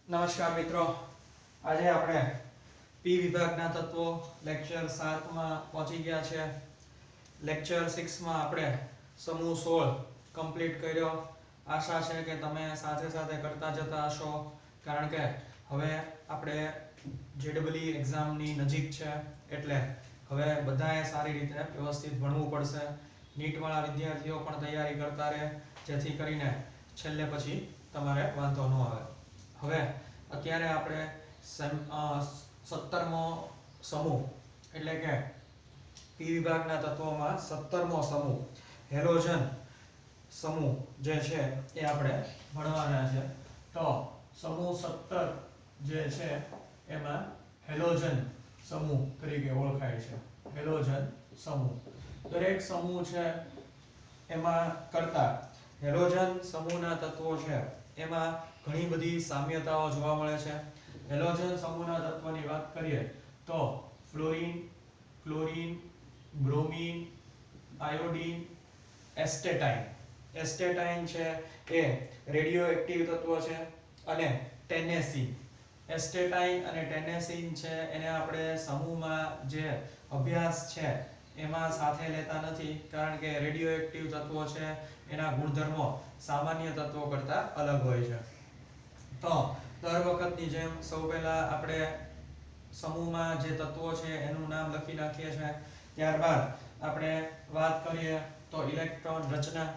નમસ્કાર મિત્રો, આજે આપણે પી વિભાગના તત્વો લેક્ચર 7 માં પહોંચી ગયા છે. લેક્ચર 6 માં આપણે સમૂહ 16 કમ્પ્લીટ કર્યો. આશા છે કે તમે સાથે સાથે કરતા જતા હશો, કારણ કે હવે આપણે જેડબલઈ એક્ઝામની નજીક છે, એટલે હવે બધાએ સારી રીતે વ્યવસ્થિત ભણવું પડશે. નીટવાળા વિદ્યાર્થીઓ પણ તૈયારી કરતા રહે, જેથી કરીને છેલ્લે પછી તમારે વાંધો ન આવે. હવે અત્યારે આપણે 17મો સમૂહ એટલે કે પી વિભાગના તત્વોમાં 17મો સમૂહ હેલોજન સમૂહ જે છે એ આપણે ભણવાના છે. તો સમૂહ 17 જે છે એમાં હેલોજન સમૂહ તરીકે ઓળખાય છે. હેલોજન સમૂહ દરેક સમૂહ છે એમાં કરતા હેલોજન સમૂહના તત્વો છે એમાં ઘણી બધી સામ્યતાઓ જોવા મળે છે. હેલોજન સમૂહના તત્વની વાત કરીએ તો ફ્લોરીન, ક્લોરીન, બ્રોમીન, આયોડીન, એસ્ટેટાઇન. એસ્ટેટાઇન છે એ રેડિયોએક્ટિવ તત્વ છે, અને ટેનેસીન. એસ્ટેટાઇન અને ટેનેસીન છે એને આપણે સમૂહમાં જે અભ્યાસ છે એમાં સાથે લેતા નથી, કારણ કે રેડિયોએક્ટિવ તત્વો છે એના ગુણધર્મો સામાન્ય તત્વો કરતા અલગ હોય છે. તો દર વખતની જેમ સૌ પહેલા આપણે સમૂહમાં જે તત્વો છે એનું નામ લખી નાખીએ છીએ. ત્યારબાદ આપણે વાત કરીએ તો ઇલેક્ટ્રોન રચના.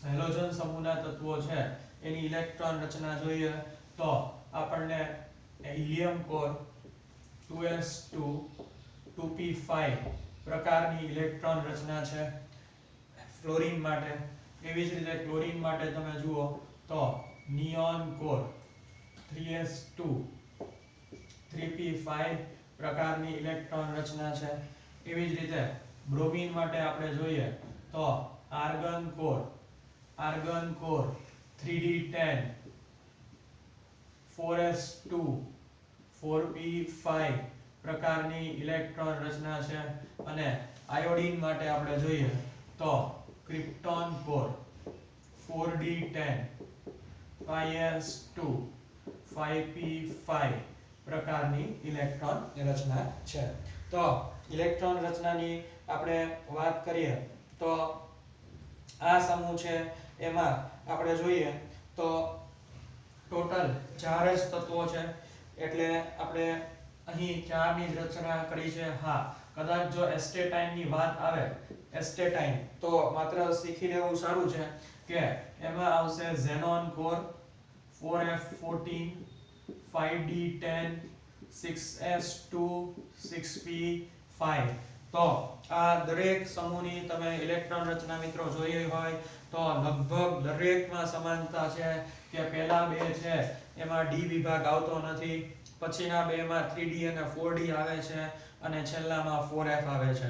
હેલોજન સમૂહના તત્વો છે એની ઇલેક્ટ્રોન રચના જોઈએ તો આપણને હિલિયમ કોર 2s2 2p5 પ્રકારની ઇલેક્ટ્રોન રચના છે ફ્લોરીન માટે. એવી જ રીતે ક્લોરીન માટે તમે જુઓ તો નિયોન કોર 3s2 3p5 પ્રકારની ઇલેક્ટ્રોન રચના છે. એવી જ રીતે બ્રોમીન માટે આપણે જોઈએ તો argon core 3d10 4s2 4p5 પ્રકારની ઇલેક્ટ્રોન રચના છે. અને આયોડીન માટે આપણે જોઈએ તો krypton core 4d10 5s2 5p5 પ્રકારની ઇલેક્ટ્રોન રચના છે. તો ઇલેક્ટ્રોન રચનાની આપણે વાત કરીએ તો આ સમૂહ છે એમાં આપણે જોઈએ તો ટોટલ 4 જ તત્વો છે, એટલે આપણે અહીં 4 ની જ રચના કરી છે. હા, કદાચ જો એસ્ટેટાઇનની વાત આવે, એસ્ટેટાઇન તો માત્ર શીખી લેવું સારું છે કે એમાં આવશે xenon core 4f14 5d10 6s2 6p5. તો આ દરેક સમૂહની તમે ઇલેક્ટ્રોન રચના મિત્રો જોઈ હોય તો લગભગ દરેકમાં સમાનતા છે કે પહેલા બે છે એમાં ડી વિભાગ આવતો નથી, પછીના બેમાં 3d અને 4d આવે છે, અને છેલ્લામાં 4f આવે છે,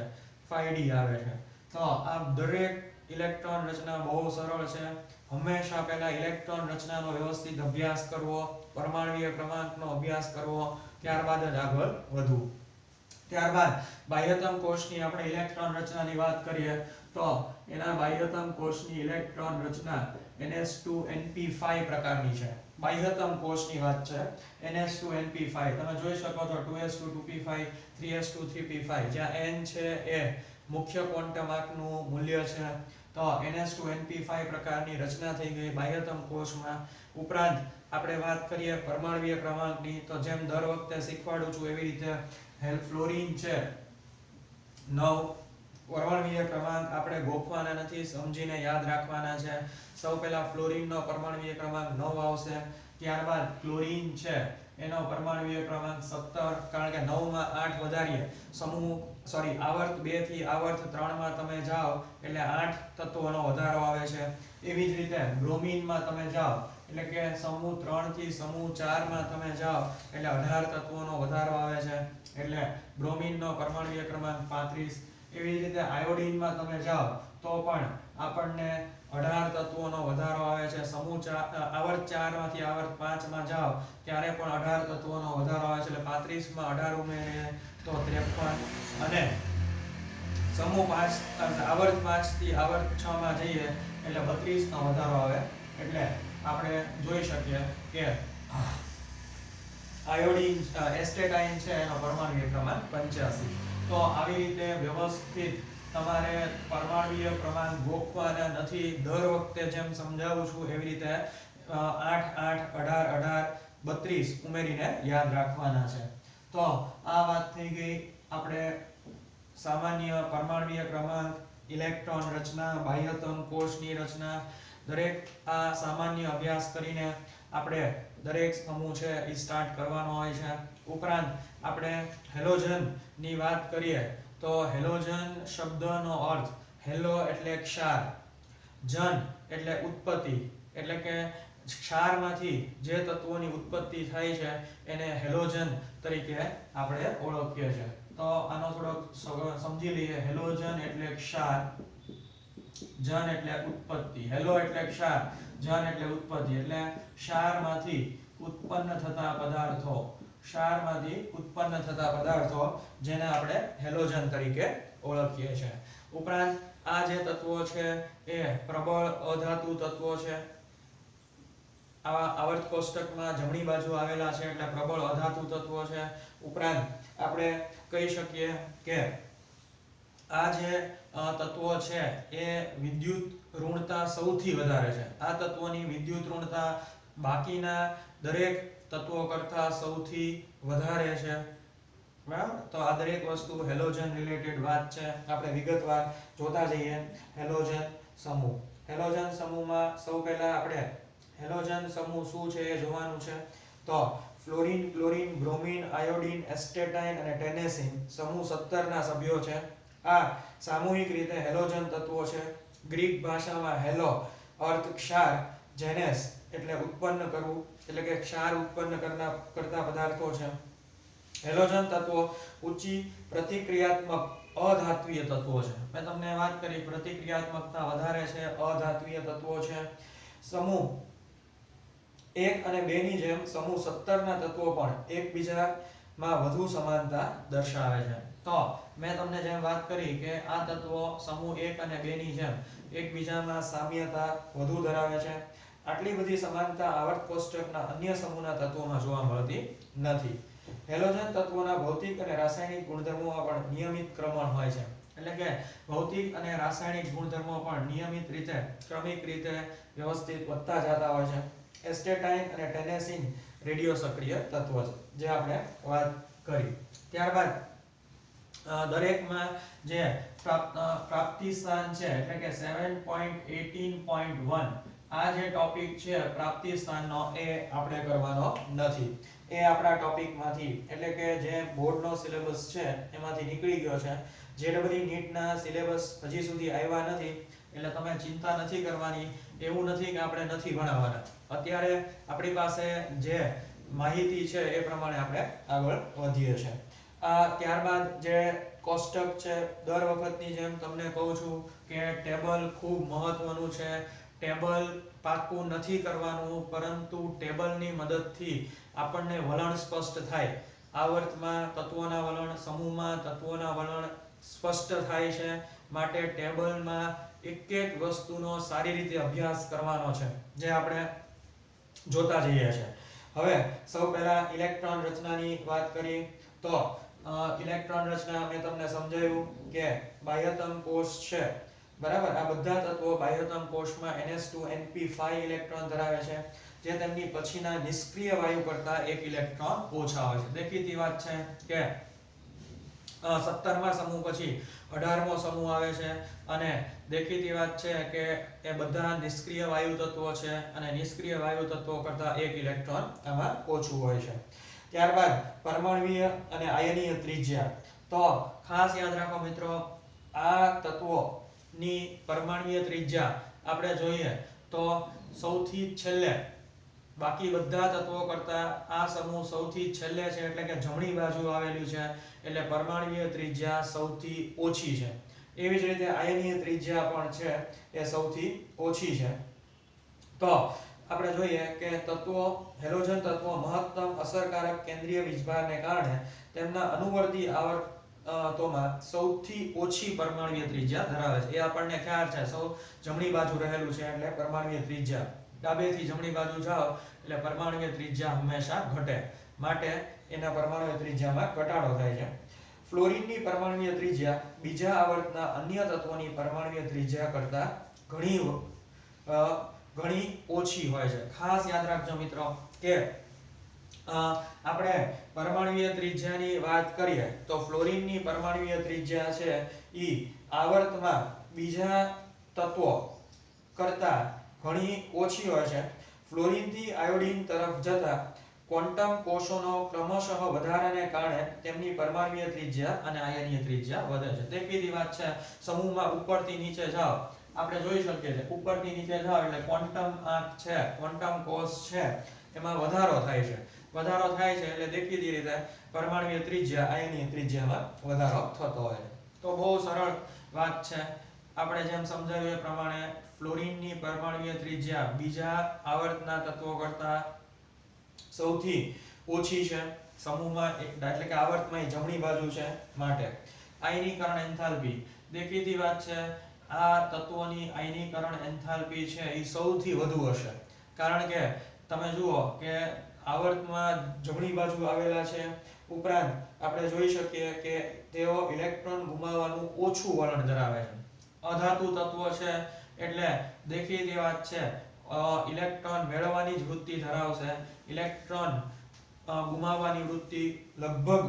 5d આવે છે. તો આ દરેક ઇલેક્ટ્રોન રચના બહુ સરળ છે. હંમેશા પહેલા ઇલેક્ટ્રોન રચનાનો વ્યવસ્થિત અભ્યાસ કરવો, પરમાણ્વીય ક્રમાંકનો અભ્યાસ કરવો, ત્યારબાદ જ આગળ વધવું. ત્યારબાદ બાહ્યતમ કોષની આપણે ઇલેક્ટ્રોન રચનાની વાત કરીએ તો એના બાહ્યતમ કોષની ઇલેક્ટ્રોન રચના ns2np5 પ્રકારની છે. બાહ્યતમ કોષની વાત છે ns2np5. તમે જોઈ શકો છો 2s2 2p5 3s2 3p5, જ્યાં n છે એ મુખ્ય ક્વોન્ટમ આંકનું મૂલ્ય છે. તો ns2np5 પ્રકારની રચના થઈ ગઈ બાહ્યતમ કોષમાં. ઉપરાંત આપણે વાત કરીએ પરમાણ્વીય ક્રમાંકની તો જેમ દર વખતે શીખવાડું છું એવી રીતે ફ્લોરીન છે 9. પરમાણ્વીય ક્રમાંક આપણે ગોખવાના નથી, સમજીને યાદ રાખવાના છે. સૌ પહેલા ફ્લોરીનનો પરમાણ્વીય ક્રમાંક 9 આવશે. ત્યારબાદ ક્લોરીન છે એનો પરમાણ્વીય ક્રમાંક 17, કારણ કે 9 માં 8 વધારીએ આવર્ત 2 થી આવર્ત 3 માં તમે જાઓ એટલે 8 તત્વોનો વધારો આવે છે. એવી જ રીતે બ્રોમીનમાં તમે જાઓ એટલે કે સમૂહ 3 થી સમૂહ 4 માં તમે જાઓ એટલે 18 તત્વોનો વધારો આવે છે, એટલે બ્રોમીનનો પરમાણ્વીય ક્રમાંક 35. એવી જ રીતે આયોડીનમાં તમે જાઓ તો પણ આપણને 18 તત્વોનો વધારો આવે છે. સમૂહ આવર્ત 4 માંથી આવર્ત 5 માં જાઓ ત્યારે પણ 18 તત્વોનો વધારો આવે છે, એટલે 35 માં 18 ઉમેરીએ તો 53. અને સમૂહ 5 આવર્ત 5 થી આવર્ત 6 માં જઈએ એટલે 32 નો વધારો આવે. એટલે આપણે જોઈ શકીએ કે આયોડીન એસ્ટેટાઇન છે એનો પરમાણ્વીય ક્રમાંક 85. તો આવી રીતે વ્યવસ્થિત તમારે પરમાણ્વીય ક્રમાંક ગોખવાના નથી. દર વખતે જેમ સમજાવું છું એવી રીતે 8 8 18 18 32 ઉમેરીને યાદ રાખવાના છે. તો આ વાત થઈ ગઈ આપણે સામાન્ય પરમાણ્વીય ક્રમાંક, ઇલેક્ટ્રોન રચના, બાહ્યતમ કોષની રચના. દરેક આ સામાન્ય અભ્યાસ કરીને આપણે દરેક સમૂહ છે એ સ્ટાર્ટ કરવાનો હોય છે. ઉપરાંત આપણે હેલોજન ની વાત કરીએ તો હેલોજન શબ્દનો અર્થ હેલો એટલે ક્ષાર, જન એટલે ઉત્પત્તિ, એટલે કે ક્ષારમાંથી જે તત્વોની ઉત્પત્તિ થાય છે એને હેલોજન તરીકે આપણે ઓળખીએ છીએ. તો આનો થોડોક સમજી લઈએ. હેલોજન એટલે ક્ષાર, જન એટલે ઉત્પત્તિ. હેલો એટલે ક્ષાર, જન એટલે ઉત્પત્તિ, એટલે ક્ષારમાંથી ઉત્પન્ન થતા પદાર્થો, ક્ષારમાંથી ઉત્પન્ન થતા પદાર્થો જેને આપણે હેલોજન તરીકે ઓળખીએ છીએ. ઉપરાંત આ જે તત્વો છે એ પ્રબળ અધાતુ તત્વો છે. આવા આવર્ત કોષ્ટકમાં જમણી બાજુ આવેલા છે એટલે પ્રબળ અધાતુ તત્વો છે. ઉપરાંત આપણે કહી શકીએ કે આ જે તત્વો છે એ વિદ્યુત ઋણતા સૌથી વધારે છે. આ તત્વોની વિદ્યુત ઋણતા બાકીના દરેક તત્વો કરતા સૌથી વધારે છે. બરાબર? તો આ દરેક વસ્તુ હેલોજન રિલેટેડ વાત છે. આપણે વિગતવાર જોતા જઈએ. હેલોજન સમૂહ. હેલોજન સમૂહમાં સૌ પહેલા આપણે હેલોજન સમૂહ શું છે એ જોવાનું છે. તો ફ્લોરીન, ક્લોરીન, બ્રોમીન, આયોડીન, એસ્ટેટાઇન અને ટેનેસીન સમૂહ 17 ના સભ્યો છે. આ સામૂહિક રીતે હેલોજન તત્વો છે. ગ્રીક ભાષામાં હેલો અર્થ ક્ષાર, જેનેસ એટલે ઉત્પન્ન કરવું, એટલે કે ક્ષાર ઉત્પન્ન કરતા પદાર્થો છે. હેલોજન તત્વો ઊંચી પ્રતિક્રિયાત્મક અધાત્વીય તત્વો છે. મેં તમને વાત કરી પ્રતિક્રિયાત્મકતા વધારે છે, અધાત્વીય તત્વો છે. સમૂહ 1 અને 2 ની જેમ સમૂહ 17 ના તત્વો પણ એકબીજામાં વધુ સમાનતા દર્શાવે છે. તો મેં તમને જેમ વાત કરી કે આ તત્વો સમૂહ 1 અને 2 ની જેમ એકબીજામાં સામ્યતા વધુ ધરાવે છે. આટલી બધી સમાનતા આવર્ત કોષ્ટકના અન્ય સમૂહના તત્વોમાં જોવા મળતી નથી. હેલોજન તત્વોના ભૌતિક અને રાસાયણિક ગુણધર્મોમાં પણ નિયમિત ક્રમણ હોય છે. એટલે કે ભૌતિક અને રાસાયણિક ગુણધર્મો પણ નિયમિત રીતે, ક્રમિક રીતે વ્યવસ્થિત વધતા જતા હોય છે. એસ્ટેટાઇન અને ટેનેસીન રેડિયો સક્રિય તત્વો છે જે આપણે વાત કરી. ત્યારબાદ દરેકમાં જે પ્રાપ્તિ સ્થાન છે એટલે કે 7.18.1 આ જે ટોપિક છે પ્રાપ્તિ સ્થાનનો એ આપણે કરવાનો નથી. એ આપણા ટોપિકમાંથી એટલે કે જે બોર્ડનો સિલેબસ છે એમાંથી નીકળી ગયો છે. જેડબલઈ નીટના સિલેબસ હજી સુધી આવ્યા નથી એટલે તમે ચિંતા નથી કરવાની. એવું નથી કે આપણે નથી ભણાવવાના. અત્યારે આપણી પાસે જે માહિતી છે એ પ્રમાણે આપણે આગળ વધીએ છીએ. ત્યારબાદ જે કોષ્ટક છે દર વખતની જેમ તમને કહું છું કે ટેબલ ખૂબ મહત્વનું છે. ટેબલ પાક્કું નથી કરવાનું, પરંતુ ટેબલની મદદથી આપણને વલણ સ્પષ્ટ થાય. આવર્તમાં તત્વોના વલણ, સમૂહમાં તત્વોના વલણ સ્પષ્ટ થાય છે. માટે ટેબલમાં એક એક વસ્તુનો સારી રીતે અભ્યાસ કરવાનો છે જે આપણે જોતા જઈએ છીએ. હવે સૌ પહેલા ઇલેક્ટ્રોન રચનાની વાત કરી તો ઇલેક્ટ્રોન રચના મેં તમને સમજાવ્યું કે બાહ્યતમ કોષ છે. બરાબર? આ બધા તત્વો બાહ્યતમ કોષમાં NH2 NP5 ઇલેક્ટ્રોન ધરાવે છે જે તેમની પછીના નિષ્ક્રિય વાયુ કરતા એક ઇલેક્ટ્રોન ઓછા હોય છે. દેખીતી વાત છે કે 17મા સમૂહ પછી 18મો સમૂહ આવે છે અને દેખીતી વાત છે કે એ બધા નિષ્ક્રિય વાયુ તત્વો છે અને નિષ્ક્રિય વાયુ તત્વો કરતા એક ઇલેક્ટ્રોન આમાં ઓછું હોય છે. ત્યારબાદ પરમાણ્વીય અને આયનીય ત્રિજ્યા. તો ખાસ યાદ રાખો મિત્રો, આ તત્વોની પરમાણ્વીય ત્રિજ્યા આપણે જોઈએ તો સૌથી છેલ્લે, બાકી બધા તત્વો કરતા આ સમૂહ સૌથી છેલ્લે છે એટલે કે જમણી બાજુ આવેલું છે એટલે પરમાણ્વીય ત્રિજ્યા સૌથી ઓછી છે. એવી જ રીતે આયનીય ત્રિજ્યા પણ છે એ સૌથી ઓછી છે. તો આપણે જોઈએ કે તત્વો, હેલોજન તત્વો મહત્તમ અસરકારક કેન્દ્રીય વીજભારને કારણે તેમના અનુવર્તી આવર્તોમાં સૌથી ઓછી પરમાણ્વીય ત્રિજ્યા ધરાવે છે. એ આપણને ખ્યાલ છે. સૌ જમણી બાજુ રહેલું છે એટલે પરમાણ્વીય ત્રિજ્યા ડાબેથી જમણી બાજુ જાઓ એટલે પરમાણુય ત્રિજ્યા હંમેશા ઘટે, માટે એના પરમાણુય ત્રિજ્યામાં ઘટાડો થાય છે. ફ્લોરીનની પરમાણુય ત્રિજ્યા બીજા આવર્તના અન્ય તત્વોની પરમાણુય ત્રિજ્યા કરતા ઘણી ઓછી હોય છે. ખાસ યાદ રાખજો મિત્રો કે આપણે પરમાણુય ત્રિજ્યાની વાત કરીએ તો ફ્લોરીનની પરમાણુય ત્રિજ્યા છે ઈ આવર્તમાં બીજા તત્વો કરતા ઘણી ઓછી હોય છે. ફ્લોરીનથી આયોડીન તરફ જતા ક્વોન્ટમ કોષોનો ક્રમશઃ વધારાને કારણે તેમની પરમાણુય ત્રિજ્યા અને આયનીય ત્રિજ્યા વધે છે. દેખીતી વાત છે, સમૂહમાં ઉપરથી નીચે જાઓ આપણે જોઈ શકીએ છીએ, ઉપરથી નીચે જાઓ એટલે ક્વોન્ટમ આંક છે, ક્વોન્ટમ કોષ છે, એમાં વધારો થાય છે. વધારો થાય છે એટલે દેખીતી રીતે પરમાણુય ત્રિજ્યા આયનીય ત્રિજ્યામાં વધારો થતો હોય છે. તો બહુ સરળ વાત છે. આપણે જેમ સમજાવ્યું એ પ્રમાણે ફ્લોરીનની પરમાણુય ત્રિજ્યા બીજા આવર્તના તત્વો કરતા સૌથી ઓછી છે સમૂહમાં, એટલે કે આવર્તમાં જમણી બાજુ છે માટે. આયનીકરણ એન્થાલ્પી દેખીતી વાત છે, આ તત્વોની આયનીકરણ એન્થાલ્પી છે એ સૌથી વધુ હશે, કારણ કે તમે જુઓ કે આવર્તમાં જમણી બાજુ આવેલા છે. ઉપરાંત આપણે જોઈ શકીએ કે તેઓ ઇલેક્ટ્રોન ગુમાવવાનું ઓછું વલણ ધરાવે છે. અધાતુ તત્વ છે એટલે દેખીતી વાત છે ઇલેક્ટ્રોન મેળવવાની જ વૃત્તિ ધરાવશે. ઇલેક્ટ્રોન ગુમાવવાની વૃત્તિ લગભગ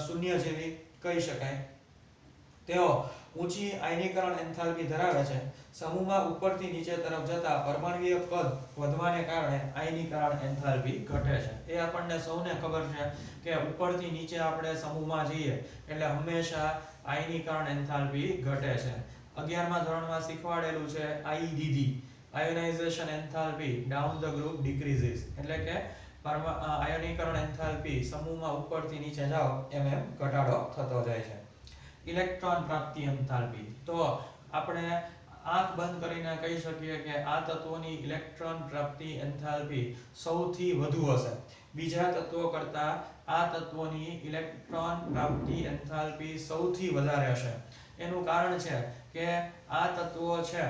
શૂન્ય જેવી કહી શકાય. તેઓ ઊંચી આયનીકરણ એન્થાલ્પી ધરાવે છે. સમૂહમાં ઉપરથી નીચે તરફ જતા પરમાણુય કદ વધવાને કારણે આયનીકરણ એન્થાલ્પી ઘટે છે. એ આપણને સૌને ખબર છે કે ઉપરથી નીચે આપણે સમૂહમાં જઈએ એટલે હંમેશા આયનીકરણ એન્થાલ્પી ઘટે છે. 11મા ધોરણમાં શીખવાડેલું છે IEDD, ionization enthalpy down the group decreases, એટલે કે આયનીકરણ એન્થાલ્પી સમૂહમાં ઉપરથી નીચે જાઓ એમ એમ ઘટાડો થતો જાય છે. ઇલેક્ટ્રોન પ્રાપ્તિ એન્થાલ્પી, તો આપણે આંખ બંધ કરીને કહી શકીએ કે આ તત્વોની ઇલેક્ટ્રોન પ્રાપ્તિ એન્થાલ્પી સૌથી વધુ હશે. બીજા તત્વો કરતા આ તત્વોની ઇલેક્ટ્રોન પ્રાપ્તિ એન્થાલ્પી સૌથી વધારે હશે. એનું કારણ છે કે આ તત્વો છે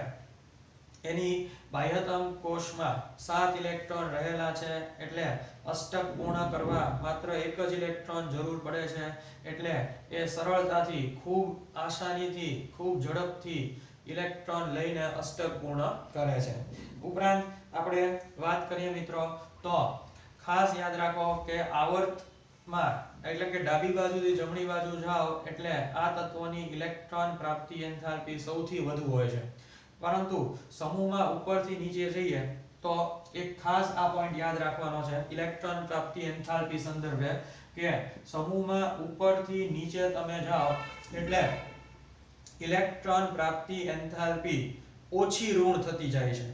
એની બાહ્યતમ કોષમાં 7 ઇલેક્ટ્રોન રહેલા છે, એટલે અષ્ટક પૂર્ણ કરવા માત્ર એક જ ઇલેક્ટ્રોન જરૂર પડે છે. એટલે એ સરળતાથી, ખૂબ આસાનીથી, ખૂબ ઝડપથી ઇલેક્ટ્રોન લઈને અષ્ટક પૂર્ણ કરે છે. ઉપરાંત આપણે વાત કરીએ મિત્રો તો ખાસ યાદ રાખો કે આવર્તમાં, એટલે કે ડાબી બાજુથી જમણી બાજુ જાઓ એટલે આ તત્વોની ઇલેક્ટ્રોન પ્રાપ્તિ એન્થાલ્પી સૌથી વધુ હોય છે. પરંતુ સમૂહમાં ઉપરથી નીચે જઈએ તો એક ખાસ આ પોઈન્ટ યાદ રાખવાનો છે ઇલેક્ટ્રોન પ્રાપ્તિ એન્થાલ્પી સંદર્ભે, કે સમૂહમાં ઉપરથી નીચે તમે જાઓ એટલે ઇલેક્ટ્રોન પ્રાપ્તિ એન્થાલ્પી ઓછી ઋણ થતી જાય છે.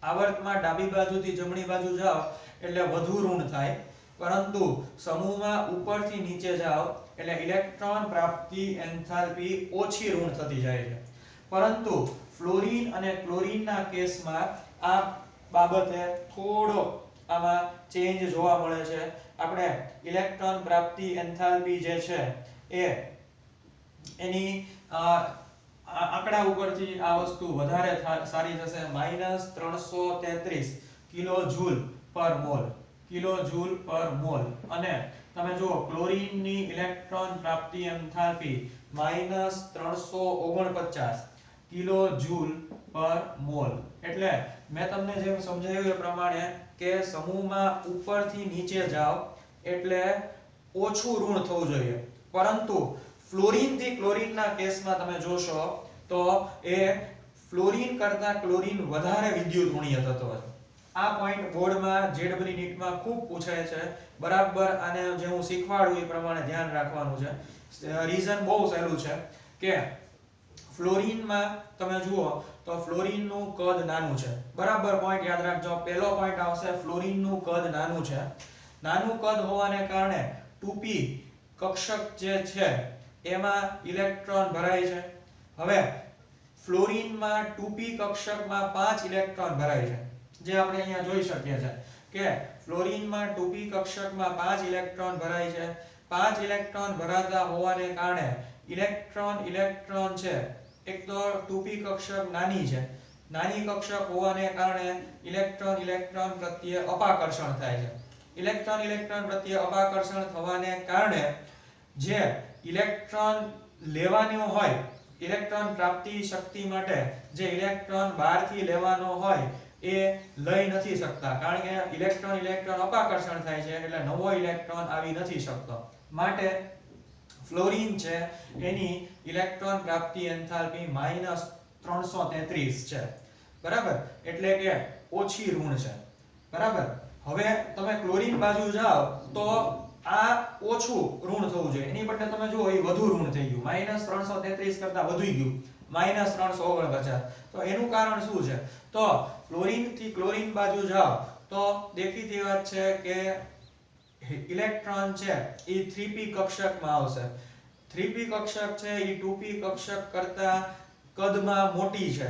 આવર્તમાં ડાબી બાજુથી જમણી બાજુ જાઓ એટલે વધુ ઋણ થાય, પરંતુ સમૂહમાં ઉપરથી નીચે જાઓ એટલે ઇલેક્ટ્રોન પ્રાપ્તિ એન્થાલ્પી ઓછી ઋણ થતી જાય છે. પરંતુ ફ્લોરીન અને ક્લોરીનના કેસમાં આ બાબતે થોડો આમાં ચેન્જ જોવા મળે છે. આપણે ઇલેક્ટ્રોન પ્રાપ્તિ એન્થાલ્પી જે છે એ એની આંકડા ઉપરથી આ વસ્તુ વધારે સારી થશે. -333 કિલોજૂલ પર મોલ, કિલોજૂલ પર મોલ. અને તમે જુઓ ક્લોરીનની ઇલેક્ટ્રોન પ્રાપ્તિ એન્થાલ્પી -349 કિલોજૂલ પર મોલ. એટલે મેં તમને જેમ સમજાવ્યું એ પ્રમાણે કે સમૂહમાં ઉપરથી નીચે જાઓ એટલે ઓછું ઋણ થવું જોઈએ, પરંતુ ફ્લોરીનથી ક્લોરીનના કેસમાં તમે જોશો તો એ ફ્લોરીન કરતા ક્લોરીન વધારે વિદ્યુત ઋણીય થતો હોય. આ પોઈન્ટ બોર્ડમાં જેડબલી નીટમાં ખૂબ પૂછાય છે. બરાબર આને જે હું શીખવાડું એ પ્રમાણે ધ્યાન રાખવાનું છે. રીઝન બહુ સહેલું છે કે ફ્લોરીનમાં તમે જુઓ તો ફ્લોરીનનું કદ નાનું છે. બરાબર પોઈન્ટ યાદ રાખજો. પહેલો પોઈન્ટ આવશે ફ્લોરીનનું કદ નાનું છે. નાનું કદ હોવાને કારણે 2p કક્ષક જે છે એમાં ઇલેક્ટ્રોન ભરાય છે. હવે ફ્લોરીનમાં 2p કક્ષકમાં 5 ઇલેક્ટ્રોન ભરાય છે, જે આપણે અહીંયા જોઈ શકીએ છીએ કે ફ્લોરીનમાં 2p કક્ષકમાં 5 ઇલેક્ટ્રોન ભરાય છે. 5 ઇલેક્ટ્રોન ભરાતા હોવાને કારણે ઇલેક્ટ્રોન છે એક તો 2p કક્ષક નાની છે, નાની કક્ષક હોવાને કારણે ઇલેક્ટ્રોન ઇલેક્ટ્રોન પ્રત્યે અપાકર્ષણ થાય છે. ઇલેક્ટ્રોન ઇલેક્ટ્રોન પ્રત્યે અપાકર્ષણ થવાને કારણે જે ઇલેક્ટ્રોન લેવાનો હોય, ઇલેક્ટ્રોન પ્રાપ્તિ શક્તિ માટે જે ઇલેક્ટ્રોન બહારથી લેવાનો હોય એ લઈ નથી શકતા, કારણ કે ઇલેક્ટ્રોન ઇલેક્ટ્રોન અપાકર્ષણ થાય છે એટલે નવો ઇલેક્ટ્રોન આવી નથી શકતો. માટે ફ્લોરીન છે એની ઇલેક્ટ્રોન પ્રાપ્તિ એન્થાલ્પી -333 છે. બરાબર, એટલે કે ઓછી ઋણ છે. બરાબર, હવે તમે ક્લોરીન બાજુ જાઓ તો આ ઓછું ઋણ થવું જોઈએ, એની બદલે તમે જુઓ એ વધુ ઋણ થઈ ગયું, -333 કરતા વધી ગયું, -349. તો એનું કારણ શું છે? તો ફ્લોરીન થી ક્લોરીન બાજુ જાઓ તો દેખીતી વાત છે કે ઇલેક્ટ્રોન છે એ 3p કક્ષકમાં આવશે. 3p કક્ષક છે એ 2p કક્ષક કરતા કદમાં મોટી છે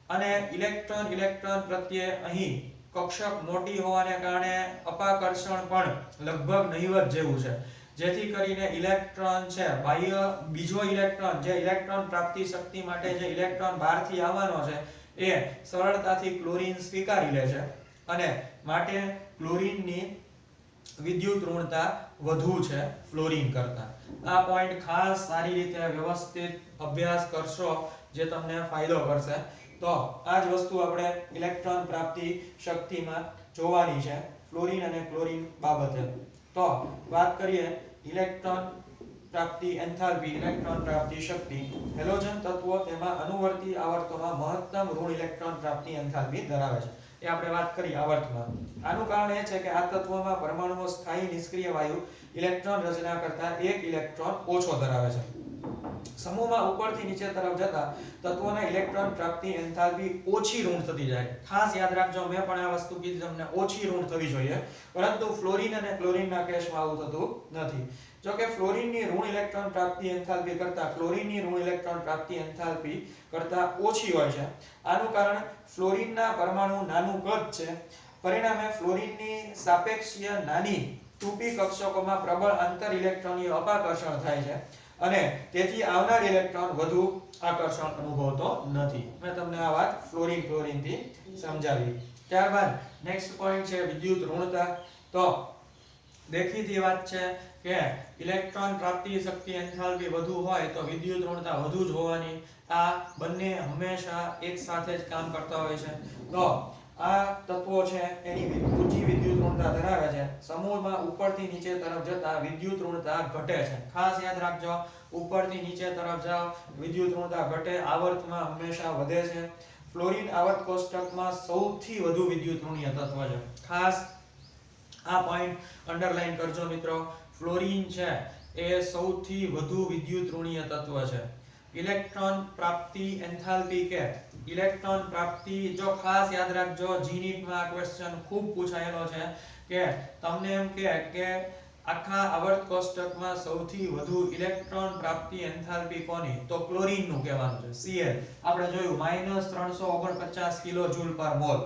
અને ઇલેક્ટ્રોન ઇલેક્ટ્રોન પ્રત્યે અહીં કક્ષક મોટી હોવાને કારણે અપાકર્ષણ પણ લગભગ નહિવત જેવું છે, જેથી કરીને ઇલેક્ટ્રોન છે બાહ્ય બીજો ઇલેક્ટ્રોન જે ઇલેક્ટ્રોન પ્રાપ્તિ શક્તિ માટે જે ઇલેક્ટ્રોન બહારથી આવવાનો છે એ સરળતાથી ક્લોરીન સ્વીકારી લે છે અને માટે ક્લોરીનની વિદ્યુત ઋણતા વધુ છે ફ્લોરીન કરતા. આ પોઈન્ટ ખાસ સારી રીતે વ્યવસ્થિત અભ્યાસ કરશો જે તમને ફાયદો કરશે. તો આ જ વસ્તુ આપણે ઇલેક્ટ્રોન પ્રાપ્તિ શક્તિમાં જોવાની છે ફ્લોરીન અને ક્લોરીન બાબતે. તો વાત કરીએ ઇલેક્ટ્રોન પ્રાપ્તિ એન્થાલ્પી, ઇલેક્ટ્રોન પ્રાપ્તિ શક્તિ. હેલોજન તત્વો તેમાં અનુવર્તી આવર્તોમાં મહત્તમ ઋણ ઇલેક્ટ્રોન પ્રાપ્તિ એન્થાલ્પી ધરાવે છે. એ આપણે વાત કરી આવર્તમાં. આનું કારણ એ છે કે આ તત્વોમાં પરમાણુઓ સ્થાયી નિષ્ક્રિય વાયુ ઇલેક્ટ્રોન રચના કરતા એક ઇલેક્ટ્રોન ઓછો ધરાવે છે. સમૂહમાં ઉપરથી નીચે તરફ જતા તત્વોના ઇલેક્ટ્રોન પ્રાપ્તિ એન્થાલ્પી ઓછી ઋણ થતી જાય. ખાસ યાદ રાખજો, મેં પણ આ વસ્તુ કીધી તમને, ઓછી ઋણ થવી જોઈએ, પરંતુ ફ્લોરીન અને ક્લોરીનના કેસમાં આવું થતું નથી. જો કે ફ્લોરીનની ઋણ ઇલેક્ટ્રોન પ્રાપ્તિ એન્થાલ્પી કરતા ક્લોરીનની ઋણ ઇલેક્ટ્રોન પ્રાપ્તિ એન્થાલ્પી કરતા ઓછી હોય છે. આનું કારણ ફ્લોરીનના પરમાણુ નાનું કદ છે, પરિણામે ફ્લોરીનની સાપેક્ષીય નાની 2p કક્ષકોમાં પ્રબળ આંતર ઇલેક્ટ્રોનીય અપાકર્ષણ થાય છે અને તેથી આવનાર ઇલેક્ટ્રોન વધુ આકર્ષણ અનુભવતો નથી. મેં તમને આ વાત ફ્લોરીન ક્લોરીન થી સમજાવી. ત્યારબાદ નેક્સ્ટ પોઈન્ટ છે વિદ્યુત ઋણતા. તો દેખીતી વાત છે કે ઇલેક્ટ્રોન પ્રાપ્તિ શક્તિ એન્થાલ્પી વધુ હોય તો વિદ્યુત ઋણતા વધુ જ હોવાની. આ બંને હંમેશા એક સાથે જ કામ કરતા હોય છે. તો આ તત્વો છે એની ઊંચી વિદ્યુત ઋણતા ધરાવે છે. સમૂહમાં ઉપરથી નીચે તરફ જતા વિદ્યુત ઋણતા ઘટે છે. ખાસ યાદ રાખજો, ઉપરથી નીચે તરફ જાઓ વિદ્યુત ઋણતા ઘટે, આવર્તમાં હંમેશા વધે છે. ફ્લોરીન આવર્ત કોષ્ટકમાં સૌથી વધુ વિદ્યુત ઋણીય તત્વ છે. ખાસ આ પોઈન્ટ અંડરલાઈન કરજો મિત્રો. ફ્લોરીન છે એ સૌથી વધુ વિદ્યુત ઋણીય તત્વ છે. ઇલેક્ટ્રોન પ્રાપ્તિ એન્થાલ્પી કે ઇલેક્ટ્રોન પ્રાપ્તિ, જો ખાસ યાદ રાખજો, જીનીટમાં આ ક્વેશ્ચન ખૂબ પૂછાયેલો છે કે તમને એમ કે આખા આવર્ત કોષ્ટકમાં સૌથી વધુ ઇલેક્ટ્રોન પ્રાપ્તિ એન્થાલ્પી કોની? તો ક્લોરીન નું કહેવાનું છે. Cl આપણે જોયું -349 કિલોજૂલ પર મોલ.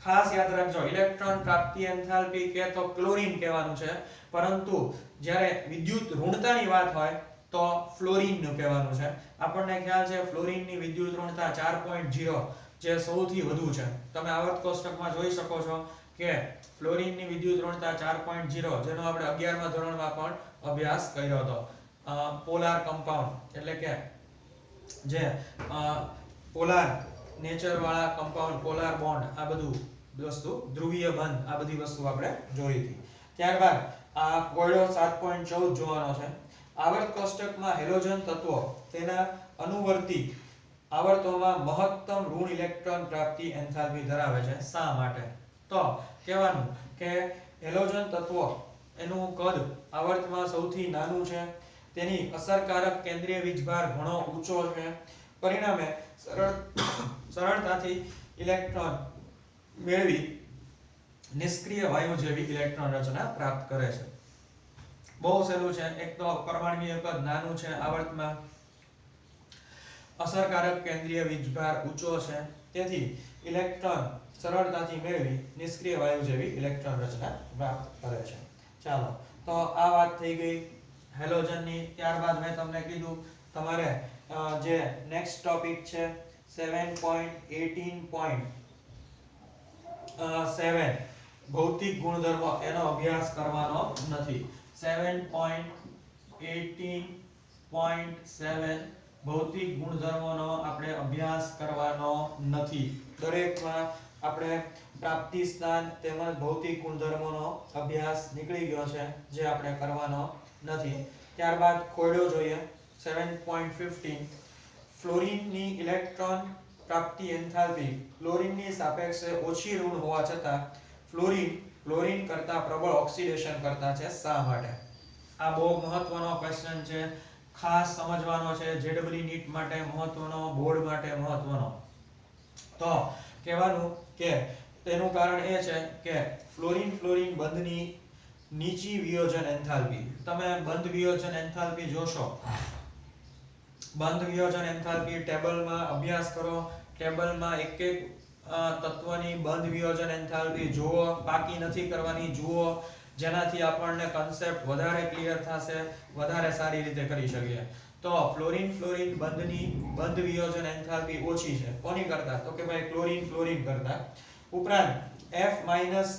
ખાસ યાદ રાખજો, ઇલેક્ટ્રોન પ્રાપ્તિ એન્થાલ્પી કે તો ક્લોરીન કહેવાનું છે, પરંતુ જ્યારે વિદ્યુત ઋણતાની વાત હોય તો ફ્લોરીન નું કહેવાનું છે. આપણને ખ્યાલ છે ફ્લોરીનની વિદ્યુત ઋણતા 4.0 જે સૌથી વધુ છે. તમે આવર્ત કોષ્ટકમાં જોઈ શકો છો કે ફ્લોરીનની વિદ્યુત ઋણતા 4.0 જેનો આપણે 11મા ધોરણમાં પણ અભ્યાસ કર્યો હતો. પોલાર કમ્પાઉન્ડ એટલે કે જે પોલાર નેચર વાળા કમ્પાઉન્ડ, પોલાર બોન્ડ, આ બધું વસ્તુ, ધ્રુવીય બંધ, આ બધી વસ્તુ આપણે જોઈ હતી. ત્યારબાદ આ કોયડો 7.14 જોવાનો છે. આવર્ત કોષ્ટકમાં હેલોજન તત્વો તેના અનુવર્તી આવર્તોમાં મહત્તમ ઋણ ઇલેક્ટ્રોન પ્રાપ્તિ એન્થાલ્પી ધરાવે છે. શા માટે? તો કહેવાનું કે હેલોજન તત્વો એનું કદ આવર્તમાં સૌથી નાનું છે, તેની અસરકારક કેન્દ્રીય વીજભાર ઘણો ઊંચો છે, પરિણામે સરળતાથી ઇલેક્ટ્રોન મેળવી નિષ્ક્રિય વાયુ જેવી ઇલેક્ટ્રોન રચના પ્રાપ્ત કરે છે. બહુ સહેલું છે. એક તો પરમાણ્વીય કદ નાનું છે, આવર્તમાં અસરકારક કેન્દ્રીય વીજભાર ઊંચો છે, તેથી ઇલેક્ટ્રોન સરળતાથી મેળવી નિષ્ક્રિય વાયુ જેવી ઇલેક્ટ્રોન રચના પ્રાપ્ત કરે છે. ચાલો, તો આ વાત થઈ ગઈ હેલોજનની. ત્યારબાદ મેં તમને કીધું તમારે જે નેક્સ્ટ ટોપિક છે 7.18.7 ભૌતિક ગુણધર્મો એનો અભ્યાસ કરવાનો નથી. 7.18.7 ભૌતિક ગુણધર્મોનો આપણે અભ્યાસ કરવાનો નથી. દરેકમાં આપણે પ્રાપ્તિ સ્થાન તેમજ ભૌતિક ગુણધર્મોનો અભ્યાસ નીકળી ગયો છે જે આપણે કરવાનો નથી. ત્યારબાદ ખોડ્યો જોઈએ 7.15 ફ્લોરિનની ઇલેક્ટ્રોન પ્રાપ્તિ એન્થાલ્પી ક્લોરીનની સાપેક્ષે ઓછી ઋણ હોવા છતાં ક્લોરીન કરતા પ્રબળ ઓક્સિડેશન કરતા છે. શા માટે? આ બહુ મહત્વનો ક્વેશ્ચન છે, ખાસ સમજવાનો છે. જેડબલી નીટ માટે મહત્વનો, બોર્ડ માટે મહત્વનો. તો કહેવાનું કે તેનું કારણ એ છે કે ફ્લોરિન બંધની નીચી વિયોજન એન્થાલ્પી, તમે બંધ વિયોજન એન્થાલ્પી જોશો, બંધ વિયોજન એન્થાલ્પી ટેબલમાં અભ્યાસ કરો, ટેબલમાં એક એક તત્વની બંધ વિયોજન એન્થાલ્પી જુઓ, બાકી નથી કરવાની, જુઓ, જેનાથી આપણને કન્સેપ્ટ વધારે ક્લિયર થશે, વધારે સારી રીતે કરી શકીએ. તો ફ્લોરિન બંધની બંધ વિયોજન એન્થાલ્પી ઓછી છે. કોની કરતા? તો કે ભાઈ ક્લોરીન કરતા. ઉપરાંત F-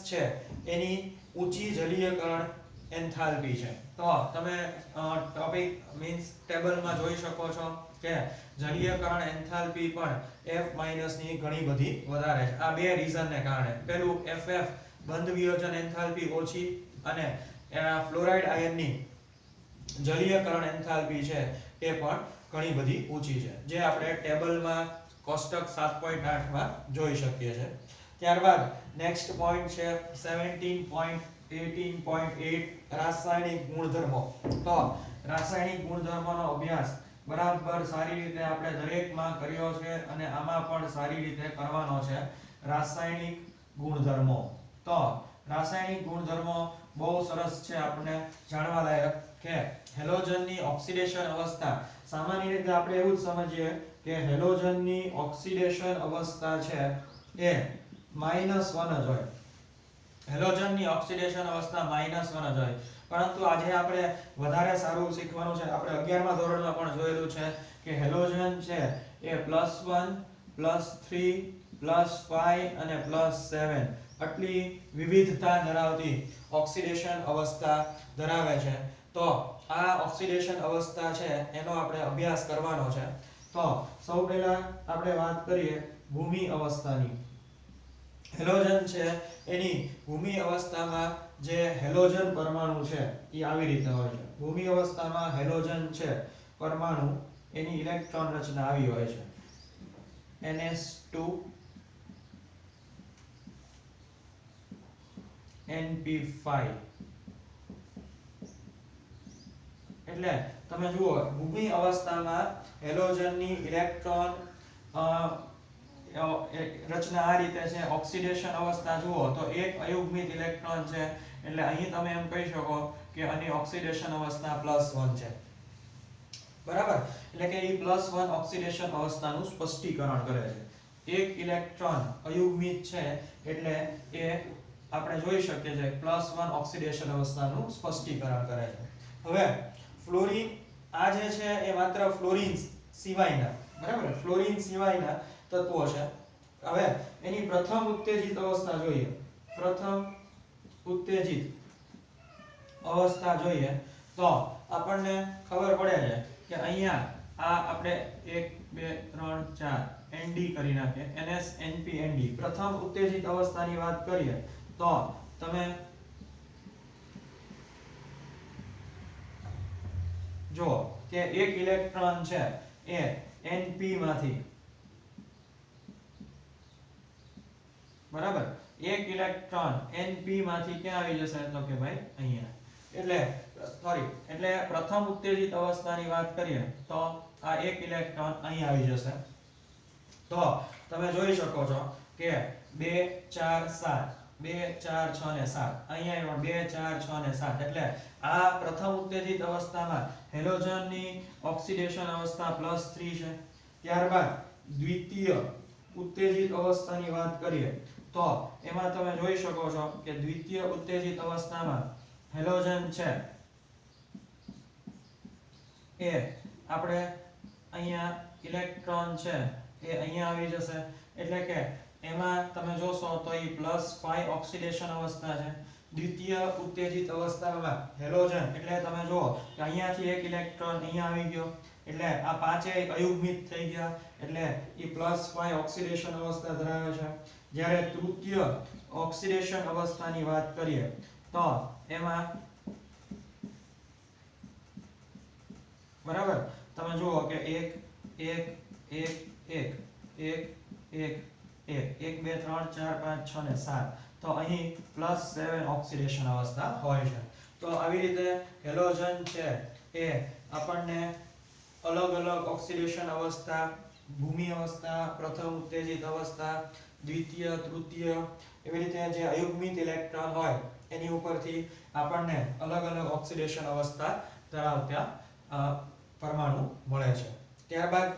છે એની ઊંચી જલીયકરણ એન્થાલ્પી છે. તો તમે ટોપિક મીન્સ ટેબલમાં જોઈ શકો છો કે જલીયકરણ એન્થાલ્પી પણ F- ની ઘણી બધી વધારે છે. આ બે રીઝનને કારણે. પહેલું FF બંધ વિયોજન એન્થાલ્પી ઓછી અને ફ્લોરાઇડ આયનની જલીયકરણ એન્થાલ્પી છે એ પણ ઘણી બધી ઊંચી છે, જે આપણે ટેબલમાં કોષ્ટક 7.8 માં જોઈ શકીએ છીએ. ત્યારબાદ નેક્સ્ટ પોઈન્ટ છે 17.18.8 રાસાયણિક ગુણધર્મો. તો રાસાયણિક ગુણધર્મોનો અભ્યાસ બરાબર સારી રીતે આપણે દરેકમાં કર્યો છે અને આમાં પણ સારી રીતે કરવાનો છે. રાસાયણિક ગુણધર્મો. તો રાસાયણિક ગુણધર્મો બહુ સરસ છે, આપણે જાણવા લાયક કે હેલોજનની ઓક્સિડેશન અવસ્થા. સામાન્ય રીતે આપણે એવું જ સમજીએ કે હેલોજનની ઓક્સિડેશન અવસ્થા છે એ -1 જ હોય. હેલોજનની ઓક્સિડેશન અવસ્થા -1 જ હોય. પરંતુ આજે આપણે વધારે સારું શીખવાનું છે. આપણે 11મા ધોરણમાં પણ જોયેલું છે કે હેલોજન છે એ +1 +3 +5 અને +7 આટલી વિવિધતા ધરાવતી ઓક્સિડેશન અવસ્થા ધરાવે છે. તો આ ઓક્સિડેશન અવસ્થા છે એનો આપણે અભ્યાસ કરવાનો છે. તો સૌપહેલા આપણે વાત કરીએ ભૂમિ અવસ્થાની. હેલોજન છે એની ભૂમિ અવસ્થામાં જે હેલોજન પરમાણુ છે એ આવી રીતે હોય છે. ભૂમિ અવસ્થામાં હેલોજન છે પરમાણુ એની ઇલેક્ટ્રોન રચના આવી હોય છે. NS2 NP5. એટલે તમે જુઓ ભૂમિ અવસ્થામાં હેલોજનની ઇલેક્ટ્રોન રચના આ રીતે છે. ઓક્સિડેશન અવસ્થા જુઓ તો એક અયુગ્મિત ઇલેક્ટ્રોન છે, એટલે અહીં તમે એમ કહી શકો કે આની ઓક્સિડેશન અવસ્થા +1 છે. બરાબર? એટલે કે એ +1 ઓક્સિડેશન અવસ્થાનું સ્પષ્ટીકરણ કરે છે. એક ઇલેક્ટ્રોન અયુગ્મિત છે એટલે એ આપણે જોઈ શકીએ છીએ +1 ઓક્સિડેશન અવસ્થાનું સ્પષ્ટીકરણ કરે છે. હવે ફ્લોરિન આ જે છે એ માત્ર ફ્લોરિન સિવાયના, બરાબર, ફ્લોરિન સિવાયના તત્વો છે. હવે એની પ્રથમ ઉત્તેજિત અવસ્થા જોઈએ. પ્રથમ ઉત્તેજિત અવસ્થા જોઈએ તો આપણને ખબર પડે છે કે અહીંયા આ આપણે 1 2 3 4 ND કરી નાખીએ. NS NP ND. પ્રથમ ઉત્તેજિત અવસ્થાની વાત કરીએ તો તમે જો કે એક ઇલેક્ટ્રોન છે એ NP માંથી, બરાબર, એક ઇલેક્ટ્રોન NP માંથી ક્યાં આવી જશે? તો કે ભાઈ અહીંયા. એટલે પ્રથમ ઉત્તેજિત અવસ્થાની વાત કરીએ તો આ એક ઇલેક્ટ્રોન અહીં આવી જશે. તો તમે જોઈ શકો છો કે 2 4 7 2 4 6 ને 7 અહીંયા 2 4 6 ને 7. એટલે આ પ્રથમ ઉત્તેજિત અવસ્થામાં હેલોજનની ઓક્સિડેશન અવસ્થા +3 છે. ત્યારબાદ દ્વિતીય ઉત્તેજિત અવસ્થાની વાત કરીએ તો એમાં તમે જોઈ શકો છો કે દ્વિતીય ઉત્તેજિત અવસ્થામાં હેલોજન છે એ આપણે અહીંયા ઇલેક્ટ્રોન છે એ અહીંયા આવી જશે એટલે કે એમાં તમે જોશો તો એ +5 ઓક્સિડેશન અવસ્થા છે. દ્વિતીય ઉત્તેજિત અવસ્થામાં હેલોજન એટલે તમે જુઓ કે અહીંયાથી એક ઇલેક્ટ્રોન અહીંયા આવી ગયો એટલે આ પાંચેય અયુગ્મિત થઈ ગયા એટલે એ +5 ઓક્સિડેશન અવસ્થા ધરાવે છે. જ્યારે તૃતીય ઓક્સિડેશન અવસ્થાની વાત કરીએ તો એમાં બરાબર તમે જુઓ કે 1 1 1 1 1 1 1 2 3 4 5 6 ને 7 તો અહીં +7 ઓક્સિડેશન અવસ્થા હોય છે. તો આવી રીતે હેલોજન છે એ આપણને અલગ અલગ ઓક્સિડેશન અવસ્થા, ભૂમિ અવસ્થા, પ્રથમ ઉત્તેજિત અવસ્થા, દ્વિતીય, તૃતીય એવી રીતે જે અયુગ્મિત ઇલેક્ટ્રોન હોય એની ઉપરથી આપણને અલગ અલગ ઓક્સિડેશન અવસ્થા ધરાવતા પરમાણુ મળે છે. ત્યારબાદ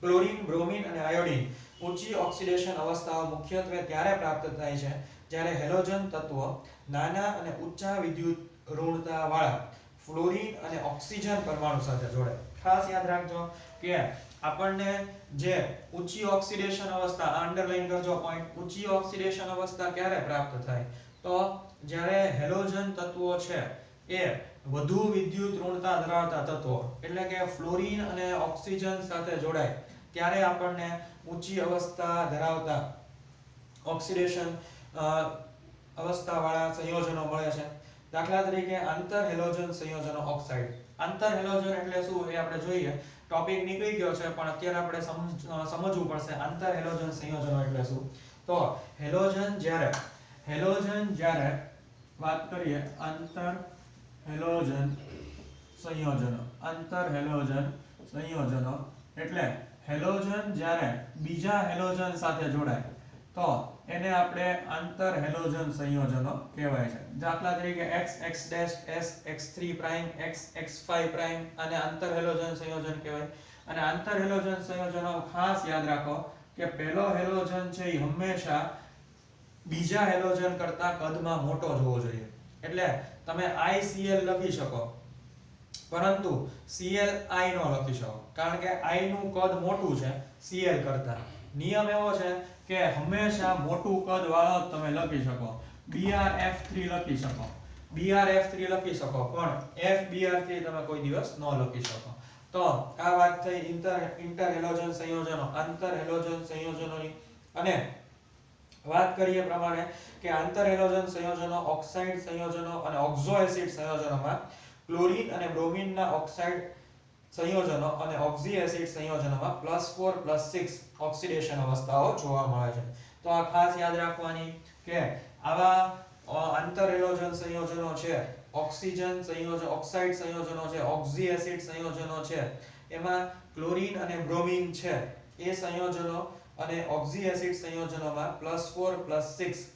ક્લોરીન, બ્રોમિન અને આયોડીન ઊંચી ઓક્સિડેશન અવસ્થાઓ મુખ્યત્વે ત્યારે પ્રાપ્ત થાય છે જ્યારે હેલોજન તત્વો નાના અને ઊંચા વિદ્યુત ઋણતા વાળા ફ્લોરીન અને ઓક્સિજન પરમાણુ સાથે જોડાય. ખાસ યાદ રાખજો કે આપણને જે ઊંચી ઓક્સિડેશન અવસ્થા અંડરલાઈન કરજો પોઈન્ટ, ઊંચી ઓક્સિડેશન અવસ્થા ક્યારે પ્રાપ્ત થાય તો જ્યારે હેલોજન તત્વો છે એ વધુ વિદ્યુત ઋણતા ધરાવતા તત્વો એટલે કે ફ્લોરીન અને ઓક્સિજન સાથે જોડાય ત્યારે આપણને ઊંચી અવસ્થા ધરાવતા ઓક્સિડેશન અવસ્થા વાળા સંયોજનો મળે છે. દાખલા તરીકે આંતર હેલોજન સંયોજનો ઓક્સાઇડ. આંતર હેલોજન એટલે શું એ આપણે જોઈએ. ટોપિક નીકળી ગયો છે પણ અત્યારે આપણે સમજવું પડશે આંતર હેલોજન સંયોજનો એટલે શું. તો હેલોજન જ્યારે વાત કરીએ આંતર હેલોજન સંયોજનો એટલે હેલોજન જ્યારે બીજા હેલોજન સાથે જોડાય તો એને આપણે આંતર હેલોજન સંયોજનો કહેવાય છે. દાખલા તરીકે x x' s x3' x x5' અને આંતર હેલોજન સંયોજન કહેવાય. અને આંતર હેલોજન સંયોજનો ખાસ યાદ રાખો કે પહેલો હેલોજન છે એ હંમેશા બીજા હેલોજન કરતા કદમાં મોટો હોવો જોઈએ. એટલે તમે ICl લખી શકો પરંતુ Cl I નો લખી શકો કારણ કે I નું કદ મોટું છે Cl કરતા. નિયમ એવો છે કે હંમેશા મોટું કદ વાળો તમે લખી શકો. BrF3 લખી શકો, BrF3 લખી શકો પણ FBr3 તમે કોઈ દિવસ ન લખી શકો. તો આ વાત થઈ ઇન્ટર હેલોજન સંયોજનો, આંતર હેલોજન સંયોજનોની. અને વાત કરીએ પ્રમાણે કે આંતર હેલોજન સંયોજનો, ઓક્સાઇડ સંયોજનો અને ઓક્ઝો એસિડ સંયોજનોમાં ક્લોરીન અને બ્રોમિનના ઓક્સાઇડ સંયોજનો અને ઓક્ઝી એસિડ સંયોજનોમાં +4+6 ઓક્સિડેશન અવસ્થાઓ જોવા મળે છે. તો આ ખાસ યાદ રાખવાની કે આવા આંતર હેલોજન સંયોજનો છે, ઓક્સિજન સંયોજન, ઓક્સાઇડ સંયોજનો છે, ઓક્ઝી એસિડ સંયોજનો છે, એમાં ક્લોરીન અને બ્રોમિન છે એ સંયોજનો અને ઓક્ઝી એસિડ સંયોજનોમાં +4+6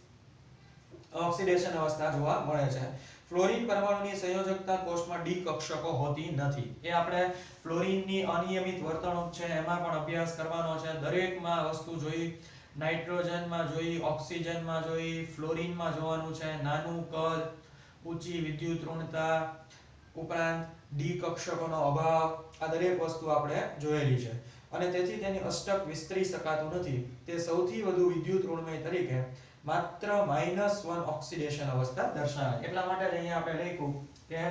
ઓક્સિડેશન અવસ્થા જોવા મળે છે. ફ્લોરીન પરમાણુની સંયોજકતા કોષમાં ડી કક્ષકો હોતી નથી. એ આપણે ફ્લોરીનની અનિયમિત વર્તણૂક છે એમાં પણ અભ્યાસ કરવાનો છે. દરેકમાં વસ્તુ જોઈ, નાઇટ્રોજનમાં જોઈ, ઓક્સિજનમાં જોઈ, ફ્લોરીનમાં જોવાનું છે. નાનું કદ, ઊંચી વિદ્યુત ઋણતા, ઉપરાંત ડી કક્ષકોનો અભાવ, આ દરેક વસ્તુ આપણે જોયેલી છે. અને તેથી તેની અષ્ટક વિસ્તરી શકાતું નથી. તે સૌથી વધુ વિદ્યુત ઋણમય તરીકે માત્ર -1 ઓક્સિડેશન અવસ્થા દર્શાવે. એટલા માટે જ અહીંયા આપણે લખ્યું કે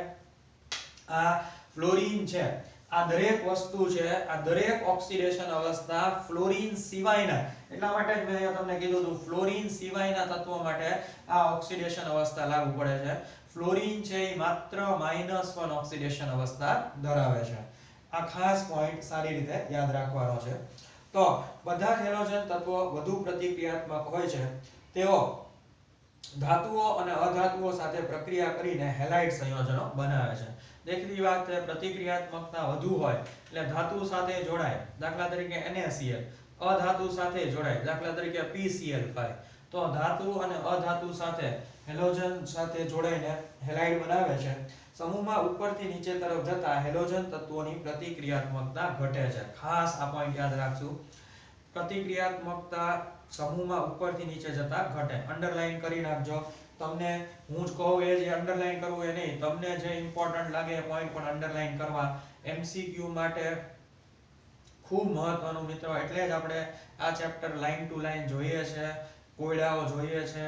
આ ફ્લોરીન છે, આ દરેક વસ્તુ છે, આ દરેક ઓક્સિડેશન અવસ્થા ફ્લોરીન સિવાયના, એટલા માટે જ મેં અહીંયા તમને કીધું હતું ફ્લોરીન સિવાયના તત્વો માટે આ ઓક્સિડેશન અવસ્થા લાગુ પડે છે. ફ્લોરીન છે એ માત્ર -1 ઓક્સિડેશન અવસ્થા ધરાવે છે. આ ખાસ પોઈન્ટ સારી રીતે યાદ રાખવાનો છે. તો બધા જ હેલોજન તત્વો વધુ પ્રતિક્રિયાત્મક હોય છે. તેઓ ધાતુઓ અને અધાતુઓ સાથે પ્રક્રિયા કરીને હેલાઇડ સંયોજનો બનાવે છે. દેખીતી વાત છે પ્રતિક્રિયાત્મકતા વધુ હોય એટલે ધાતુ સાથે જોડાય, દાખલા તરીકે NaCl, અધાતુ સાથે જોડાય, દાખલા તરીકે PCl5. તો ધાતુ અને અધાતુ સાથે હેલોજન સાથે જોડાઈને હેલાઇડ બનાવે છે. સમૂહમાં ઉપરથી નીચે તરફ જતા હેલોજન તત્વોની પ્રતિક્રિયાત્મકતા ઘટે છે. ખાસ આ પોઈન્ટ યાદ રાખજો. પ્રતિક્રિયાત્મકતા સમૂહમાં ઉપરથી નીચે જતા ઘટે. અંડરલાઈન કરી નાખજો. તમને હું જ કહું એ જે અંડરલાઈન કરવું એ નહીં, તમને જે ઇમ્પોર્ટન્ટ લાગે એ પોઈન્ટ પણ અંડરલાઈન કરવા. MCQ માટે ખૂબ મહત્વનું મિત્રો, એટલે જ આપણે આ ચેપ્ટર લાઈન ટુ લાઈન જોઈએ છે, કોયડાઓ જોઈએ છે,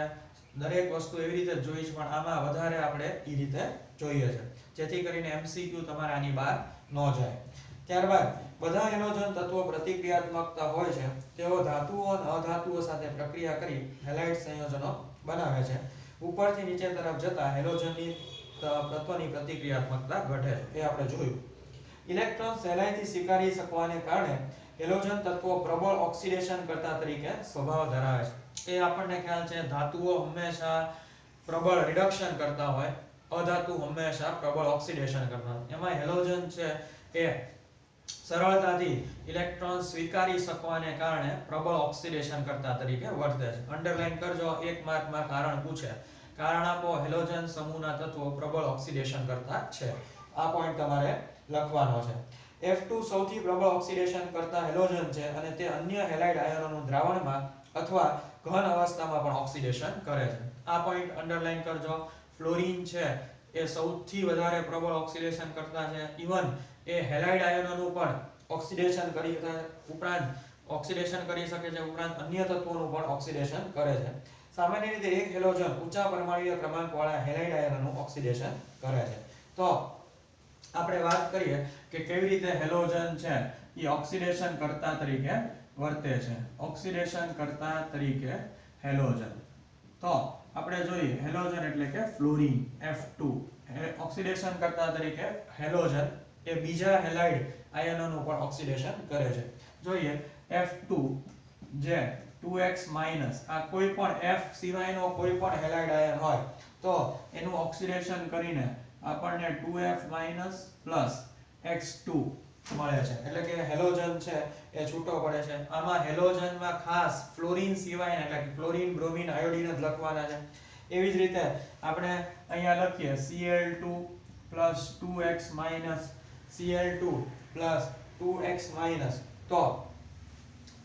દરેક વસ્તુ એવી રીતે જોઈ છે, પણ આમાં વધારે આપણે એ રીતે જોઈએ છે, જેથી કરીને MCQ તમારે આની બહાર ન જાય. ત્યારબાદ બધા હેલોજન તત્વો પ્રતિક્રિયાત્મકતા હોય છે, તેઓ ધાતુઓ અને અધાતુઓ સાથે પ્રક્રિયા કરી હેલાઇડ સંયોજનો બનાવે છે. ઉપરથી નીચે તરફ જતા હેલોજનની તત્વની પ્રતિક્રિયાત્મકતા ઘટે છે, એ આપણે જોયું. ઇલેક્ટ્રોન સહેલાઈથી સ્વીકારી શકવાને કારણે હેલોજન તત્વો પ્રબળ ઓક્સિડેશન કરતા તરીકે સ્વભાવ ધરાવે છે. એ આપણને ખ્યાલ છે, ધાતુઓ હંમેશા પ્રબળ રિડક્શન કરતા હોય, અધાતુ હંમેશા પ્રબળ ઓક્સિડેશન કરતા હોય. એમાં હેલોજન છે એ સરળતાથી ઇલેક્ટ્રોન સ્વીકારી શકવાને કારણે પ્રબળ ઓક્સિડેશન કરતા તરીકે વર્તે છે. અંડરલાઈન કરજો, એક માર્કમાં કારણ પૂછે, કારણ આપો, હેલોજન સમૂહના તત્વો પ્રબળ ઓક્સિડેશન કરતા છે. આ પોઈન્ટ તમારે લખવાનો છે. F2 સૌથી પ્રબળ ઓક્સિડેશન કરતા હેલોજન છે અને તે અન્ય હેલાઇડ આયનોનું દ્રાવણમાં અથવા ઘન અવસ્થામાં પણ ઓક્સિડેશન કરે છે. આ પોઈન્ટ અંડરલાઈન કરજો. ફ્લોરીન છે એ સૌથી વધારે પ્રબળ ઓક્સિડેશન કરતા છે. ઇવન એ હેલાઇડ આયનોનું પણ ઓક્સિડેશન કરી ઓક્સિડેશન કરી શકે છે, ઉપરાંત અન્ય તત્વોનું પણ ઓક્સિડેશન કરે છે. સામાન્ય રીતે એક હેલોજન ઊંચા પરમાણુય ક્રમાંકવાળા હેલાઇડ આયનોનું ઓક્સિડેશન કરે છે. તો આપણે વાત કરીએ કે કેવી રીતે હેલોજન છે એ ઓક્સિડેશન કરતા તરીકે વર્તે છે. ઓક્સિડેશન કરતા તરીકે હેલોજન, તો આપણે જોઈએ હેલોજન એટલે કે ફ્લોરીન F2 ઓક્સિડેશન કરતા તરીકે હેલોજન એ બીજા હેલાઇડ આયનોનું પણ ઓક્સિડેશન કરે છે. જોઈએ F2 જે 2x- આ કોઈ પણ F સિવાયનો કોઈ પણ હેલાઇડ આયન હોય તો એનું ઓક્સિડેશન કરીને આપણને 2F- plus X2 મળે છે. એટલે કે હેલોજન છે એ છૂટો પડે છે. આમાં હેલોજનમાં ખાસ ફ્લોરીન સિવાય એટલે કે ક્લોરીન, બ્રોમીન, આયોડીન જ લખવાના છે. એવી જ રીતે આપણે અહીંયા લખીએ Cl2 plus 2x- Cl2 plus 2x- તો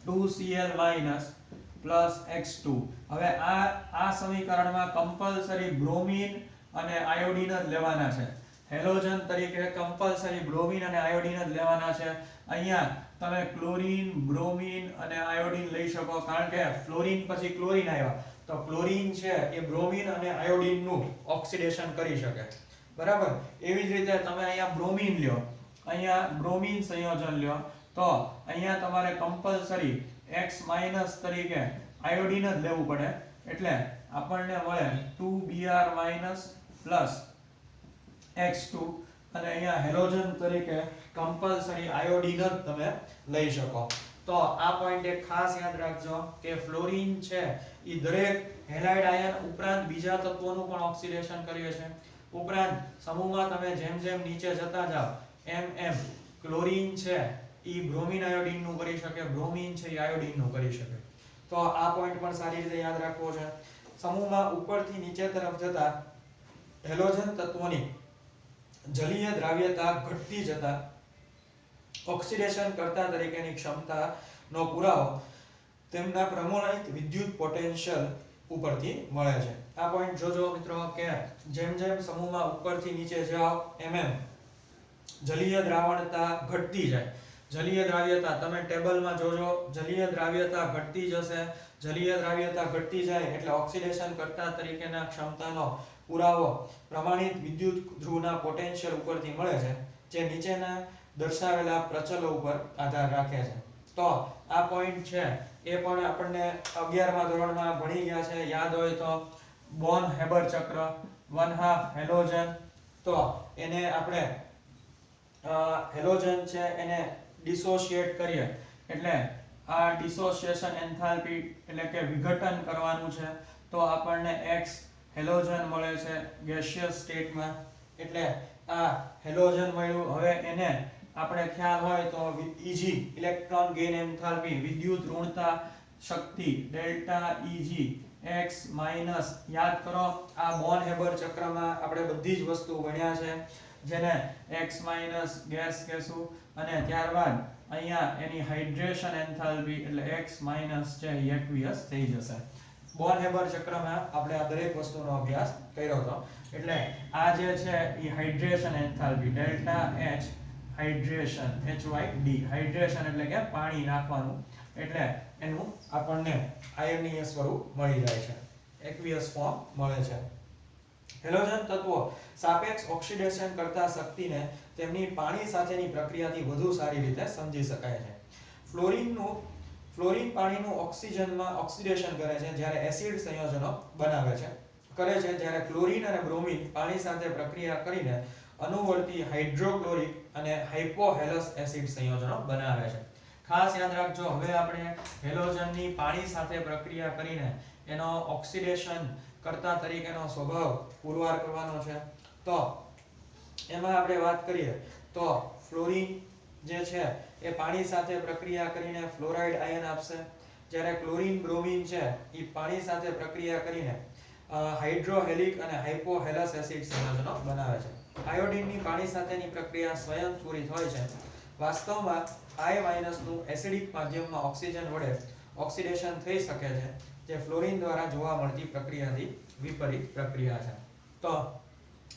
2Cl- plus X2. હવે આ સમીકરણમાં કમ્પલસરી બ્રોમીન અને આયોડીન જ લેવાના છે. હેલોજન તરીકે કમ્પલસરી બ્રોમીન અને આયોડીન જ લેવાના છે. અહીંયા તમે ક્લોરીન, બ્રોમીન અને આયોડીન લઈ શકો, કારણ કે ફ્લોરીન પછી ક્લોરીન આવ્યા, તો ક્લોરીન છે એ બ્રોમીન અને આયોડીનનું ઓક્સિડેશન કરી શકે, બરાબર. એવી જ રીતે તમે અહીંયા બ્રોમીન લ્યો, અહીંયા બ્રોમીન સંયોજન લ્યો, તો અહીંયા તમારે કમ્પલસરી X- તરીકે આયોડીન જ લેવું પડે, એટલે આપણને મળે 2Br- plus X2 અને અહીંયા હેલોજન તરીકે કમ્પલસરી આયોડીન જ તમે લઈ શકો. તો આ પોઈન્ટ એક ખાસ યાદ રાખજો કે ફ્લોરીન છે એ દરેક હેલાઇડ આયન ઉપરાંત બીજા તત્વોનું પણ ઓક્સિડેશન કરે છે. ઉપરાંત સમૂહમાં તમે જેમ જેમ નીચે જતા જાવ એમ ક્લોરીન છે એ બ્રોમીન આયોડીન નું કરી શકે, બ્રોમીન છે એ આયોડીન નું કરી શકે. તો આ પોઈન્ટ પણ સારી રીતે યાદ રાખવો છે. સમૂહમાં ઉપરથી નીચે તરફ જતા હેલોજન તત્વોની જલીય દ્રાવ્યતા ઘટતી જતા ઓક્સિડેશન કરતા તરીકેની ક્ષમતાનો પુરાવો તેમના પ્રમાણિત વિદ્યુત પોટેન્શિયલ ઉપરથી મળે છે. આ પોઈન્ટ જોજો મિત્રો કે જેમ જેમ સમૂહમાં ઉપરથી નીચે જાવ એમ જલીય દ્રાવણતા ઘટતી જાય. જલીય દ્રાવ્યતા તમે ટેબલમાં જોજો, જલીય દ્રાવ્યતા ઘટતી જશે. જલીય દ્રાવ્યતા ઘટતી જાય એટલે ઓક્સિડેશન કરતા તરીકેના ક્ષમતાનો પુરાવો પ્રમાણિત વિદ્યુત ધ્રુવના પોટેન્શિયલ ઉપરથી મળે છે, જે નીચેના દર્શાવેલા પ્રચલો ઉપર આધાર રાખે છે. તો આ પોઈન્ટ છે એ પણ આપણને 11મા ધોરણમાં ભણી ગયા છે, યાદ હોય તો. બોર્ન હેબર ચક્ર, 1/2 હેલોજન, તો એને આપણે હેલોજન છે એને ડિસોસિએટ કરીએ એટલે આ ડિસોસિએશન એન્થાલ્પી એટલે કે વિઘટન કરવાનું છે, તો આપણને X હેલોજન મળે છે ગેસિયસ સ્ટેટમાં. એટલે આ હેલોજન મળ્યું. હવે એને આપણે ખ્યાલ હોય તો Eg ઇલેક્ટ્રોન ગેઇન એન્થાલ્પી, વિદ્યુત ઋણતા શક્તિ ડેલ્ટા Eg X- યાદ કરો, આ બોર્ન હેબર ચક્રમાં આપણે બધી જ વસ્તુ ભણ્યા છે, જેને X- ગેસ કહેશું. અને ત્યારબાદ અહીંયા એની હાઇડ્રેશન એન્થાલ્પી એટલે X- છે એ એક્વિયસ થઈ જશે. બોર્ન હેબર ચક્રમાં આપણે આ દરેક વસ્તુનો અભ્યાસ કર્યો હતો. એટલે આ જે છે એ hydration enthalpy delta H hydration HYD hydration એટલે કે પાણી નાખવાનું એટલે એનું આપણને આયનીય સ્વરૂપ મળી જાય છે એક્વિયસ ફોર્મ મળે છે હેલોજન તત્વો સાપેક્ષ ઓક્સિડેશન કરતા શક્તિને તેમની પાણી સાથેની પ્રક્રિયાથી વધુ સારી રીતે સમજી શકાય છે ફ્લોરીન પાણીનું ઓક્સિજનમાં ઓક્સિડેશન કરે છે જ્યારે એસિડ સંયોજનો બનાવે છે જ્યારે ક્લોરીન અને બ્રોમિન પાણી સાથે પ્રક્રિયા કરીને અનુવર્તી હાઇડ્રોક્લોરિક અને હાઇપોહેલસ એસિડ સંયોજનો બનાવે છે ખાસ યાદ રાખજો હવે આપણે હેલોજનની પાણી સાથે પ્રક્રિયા કરીને એનો ઓક્સિડેશન કરતા તરીકેનો સ્વભાવ પુરવાર કરવાનો છે તો એમાં આપણે વાત કરીએ તો ફ્લોરીન જે છે એ પાણી સાથે પ્રક્રિયા કરીને ફ્લોરાઇડ આયન આપશે જ્યારે ક્લોરીન બ્રોમિન છે એ પાણી સાથે પ્રક્રિયા કરીને હાઇડ્રોહેલિક અને હાઇપોહેલસ એસિડ સંયોજનો બનાવે છે આયોડીનની પાણી સાથેની પ્રક્રિયા સ્વયંસ્ફુરિત હોય છે વાસ્તવમાં I- નું એસિડિક માધ્યમમાં ઓક્સિજન વડે ઓક્સિડેશન થઈ શકે છે જે ફ્લોરીન દ્વારા જોવા મળતી પ્રક્રિયાથી વિપરીત પ્રક્રિયા છે તો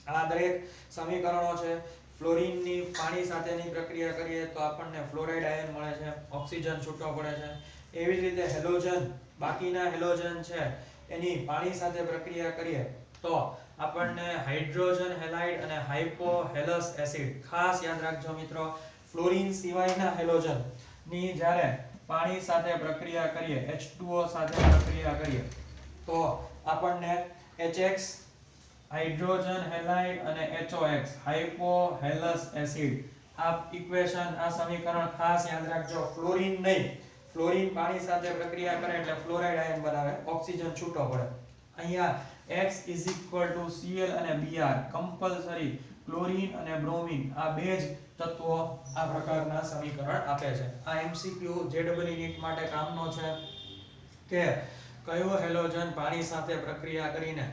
આ દરેક સમીકરણો છે ફ્લોરીનની પાણી સાથેની પ્રક્રિયા કરીએ તો આપણને ફ્લોરાઇડ આયન મળે છે ઓક્સિજન છૂટો પડે છે એવી જ રીતે હેલોજન બાકીના હેલોજન છે એની પાણી સાથે પ્રક્રિયા કરીએ તો આપણને હાઇડ્રોજન હેલાઇડ અને હાઇપોહેલસ એસિડ ખાસ યાદ રાખજો મિત્રો ફ્લોરીન સિવાયના હેલોજન ની જ્યારે પાણી સાથે પ્રક્રિયા કરીએ H2O સાથે પ્રક્રિયા કરીએ તો આપણને HX હાઇડ્રોજન હેલાઇડ અને HOX હાઇપોહેલસ એસિડ આ ઇક્વેશન આ સમીકરણ ખાસ યાદ રાખજો ફ્લોરીન નહીં ફ્લોરીન પાણી સાથે પ્રક્રિયા કરે એટલે ફ્લોરાઇડ આયન બનાવે ઓક્સિજન છૂટો પડે અહીંયા X Cl અને Br કમ્પલસરી ક્લોરીન અને બ્રોમિન આ બે જ તત્વો આ પ્રકારના સમીકરણ આપે છે આ MCQ JEE નીટ માટે કામનો છે કે કયો હેલોજન પાણી સાથે પ્રક્રિયા કરીને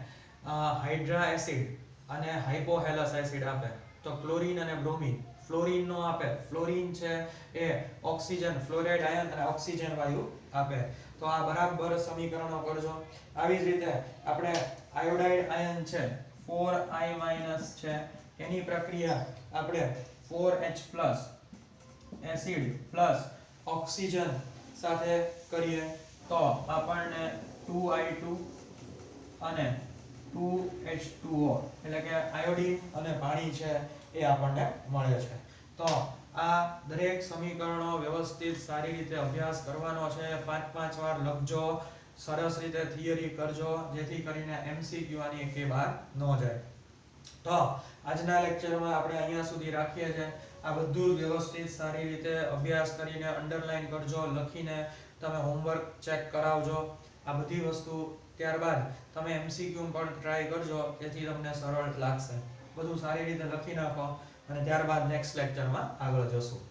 હાઇડ્રા એસિડ અને હાઇપોહેલસ એસિડ આપે તો ક્લોરીન અને બ્રોમિન ફ્લોરીન નો આપે ફ્લોરીન છે એ ઓક્સિજન ફ્લોરાઇડ આયન અને ઓક્સિજન વાયુ આપે તો આ બરાબર સમીકરણો કરજો આવી જ રીતે આપણે આયોડાઇડ આયન છે 4I- છે એની પ્રક્રિયા આપણે 4H+ એસિડ પ્લસ ઓક્સિજન સાથે કરીએ તો આપણને 2I2 અને 2H2O એટલે કે આયોડીન અને પાણી છે એ આપણને મળે છે તો આ દરેક સમીકરણો વ્યવસ્થિત સારી રીતે અભ્યાસ કરવાનો છે 5-5 વાર લખજો સરસ રીતે થિયરી કરજો જેથી કરીને MCQ આની એકે બહાર ન જાય તો આજના લેક્ચરમાં આપણે અહીંયા સુધી રાખીએ છીએ આ બધું વ્યવસ્થિત સારી રીતે અભ્યાસ કરીને અંડરલાઈન કરજો લખીને તમે હોમવર્ક ચેક કરાવજો આ બધી વસ્તુ ત્યારબાદ તમે MCQ પણ ટ્રાય કરજો જેથી તમને સરળ લાગશે બધું સારી રીતે લખી નાખો અને ત્યારબાદ નેક્સ્ટ લેક્ચરમાં આગળ જશું